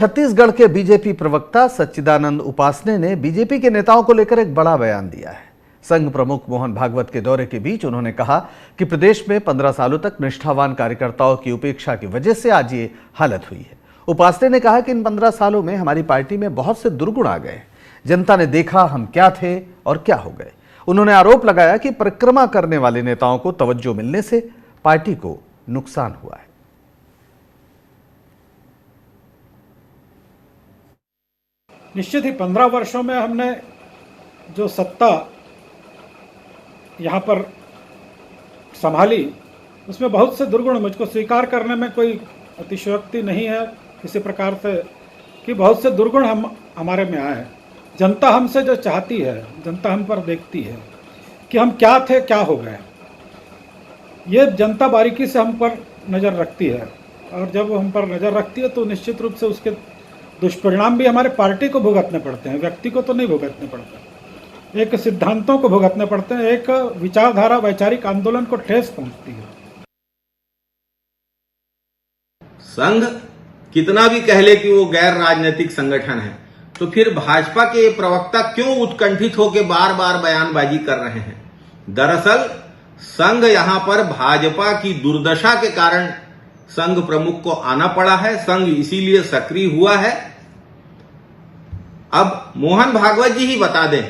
छत्तीसगढ़ के बीजेपी प्रवक्ता सच्चिदानंद उपासने ने बीजेपी के नेताओं को लेकर एक बड़ा बयान दिया है। संघ प्रमुख मोहन भागवत के दौरे के बीच उन्होंने कहा कि प्रदेश में 15 सालों तक निष्ठावान कार्यकर्ताओं की उपेक्षा की वजह से आज ये हालत हुई है। उपासने ने कहा कि इन 15 सालों में हमारी पार्टी में बहुत से दुर्गुण आ गए। जनता ने देखा हम क्या थे और क्या हो गए। उन्होंने आरोप लगाया कि परिक्रमा करने वाले नेताओं को तवज्जो मिलने से पार्टी को नुकसान हुआ है। निश्चित ही 15 वर्षों में हमने जो सत्ता यहाँ पर संभाली उसमें बहुत से दुर्गुण मुझको स्वीकार करने में कोई अतिशयोक्ति नहीं है किसी प्रकार से कि बहुत से दुर्गुण हमारे में आए हैं। जनता हमसे जो चाहती है, जनता हम पर देखती है कि हम क्या थे क्या हो गए, ये जनता बारीकी से हम पर नज़र रखती है और जब हम पर नज़र रखती है तो निश्चित रूप से उसके दुष्परिणाम भी हमारे पार्टी को भुगतने पड़ते हैं, व्यक्ति को तो नहीं भुगतने पड़ते, एक सिद्धांतों को भुगतने पड़ते हैं, एक विचारधारा वैचारिक आंदोलन को ठेस पहुंचती है। संघ कितना भी कह ले कि वो गैर राजनीतिक संगठन है, तो फिर भाजपा के प्रवक्ता क्यों उत्कंठित होकर बार बार बयानबाजी कर रहे हैं? दरअसल संघ यहां पर भाजपा की दुर्दशा के कारण संघ प्रमुख को आना पड़ा है। संघ इसीलिए सक्रिय हुआ है। अब मोहन भागवत जी ही बता दें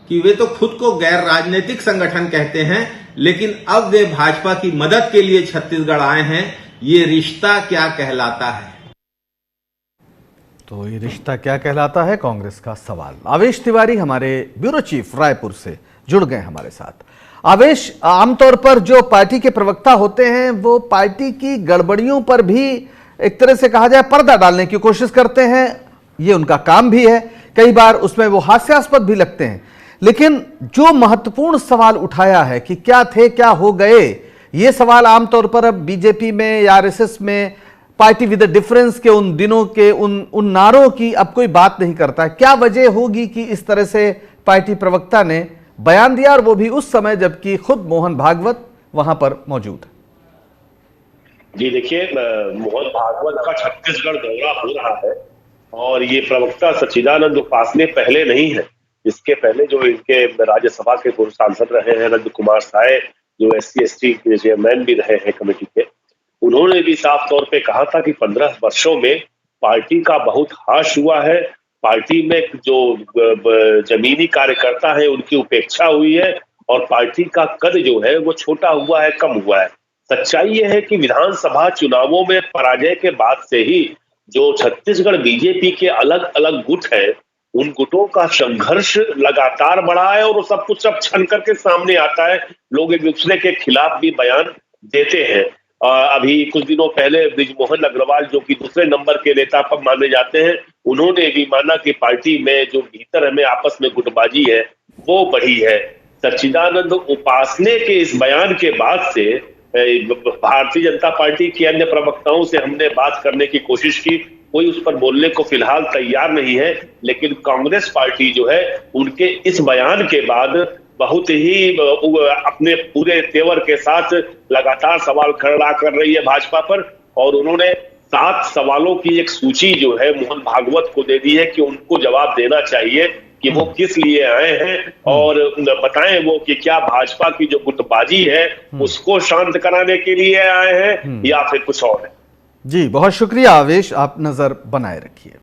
कि वे तो खुद को गैर राजनीतिक संगठन कहते हैं, लेकिन अब वे भाजपा की मदद के लिए छत्तीसगढ़ आए हैं। ये रिश्ता क्या कहलाता है? तो ये रिश्ता क्या कहलाता है, कांग्रेस का सवाल। आवेश तिवारी हमारे ब्यूरो चीफ रायपुर से जुड़ गए हमारे साथ। आवेश, आमतौर पर जो पार्टी के प्रवक्ता होते हैं वो पार्टी की गड़बड़ियों पर भी एक तरह से कहा जाए पर्दा डालने की कोशिश करते हैं। ये उनका काम भी है, कई बार उसमें वो हास्यास्पद भी लगते हैं। लेकिन जो महत्वपूर्ण सवाल उठाया है कि क्या थे क्या हो गए, ये सवाल आमतौर पर अब बीजेपी में या आरएसएस में पार्टी विद डिफरेंस के उन दिनों के उन नारों की अब कोई बात नहीं करता। क्या वजह होगी कि इस तरह से पार्टी प्रवक्ता ने बयान दिया, और वो भी उस समय जबकि खुद मोहन भागवत वहां पर मौजूद है? जी देखिए, मोहन भागवत का छत्तीसगढ़ दौरा हो रहा है और ये प्रवक्ता सच्चिदानंद उपासने पहले नहीं है। इसके पहले जो इनके राज्यसभा के पूर्व सांसद रहे हैं नंद कुमार साय, जो SC/ST के चेयरमैन भी रहे हैं कमेटी के, उन्होंने भी साफ तौर पे कहा था कि 15 वर्षों में पार्टी का बहुत ह्रास हुआ है। पार्टी में जो जमीनी कार्यकर्ता है उनकी उपेक्षा हुई है और पार्टी का कद जो है वो छोटा हुआ है, कम हुआ है। सच्चाई यह है कि विधानसभा चुनावों में पराजय के बाद से ही जो छत्तीसगढ़ बीजेपी के अलग अलग गुट है, उन गुटों का संघर्ष लगातार बढ़ा है और वो सब कुछ अब छन करके सामने आता है। लोग एक दूसरे के खिलाफ भी बयान देते हैं। अभी कुछ दिनों पहले बृजमोहन अग्रवाल, जो कि दूसरे नंबर के नेता पर माने जाते हैं, उन्होंने भी माना कि पार्टी में जो भीतर में आपस में गुटबाजी है वो बढ़ी है। सच्चिदानंद उपासने के इस बयान के बाद से भारतीय जनता पार्टी के अन्य प्रवक्ताओं से हमने बात करने की कोशिश की, कोई उस पर बोलने को फिलहाल तैयार नहीं है। लेकिन कांग्रेस पार्टी जो है उनके इस बयान के बाद बहुत ही अपने पूरे तेवर के साथ लगातार सवाल खड़ा कर रही है भाजपा पर, और उन्होंने 7 सवालों की एक सूची जो है मोहन भागवत को दे दी है कि उनको जवाब देना चाहिए कि वो किस लिए आए हैं और बताएं वो कि क्या भाजपा की जो गुटबाजी है उसको शांत कराने के लिए आए हैं या फिर कुछ और है। जी, बहुत शुक्रिया आवेश, आप नजर बनाए रखिए।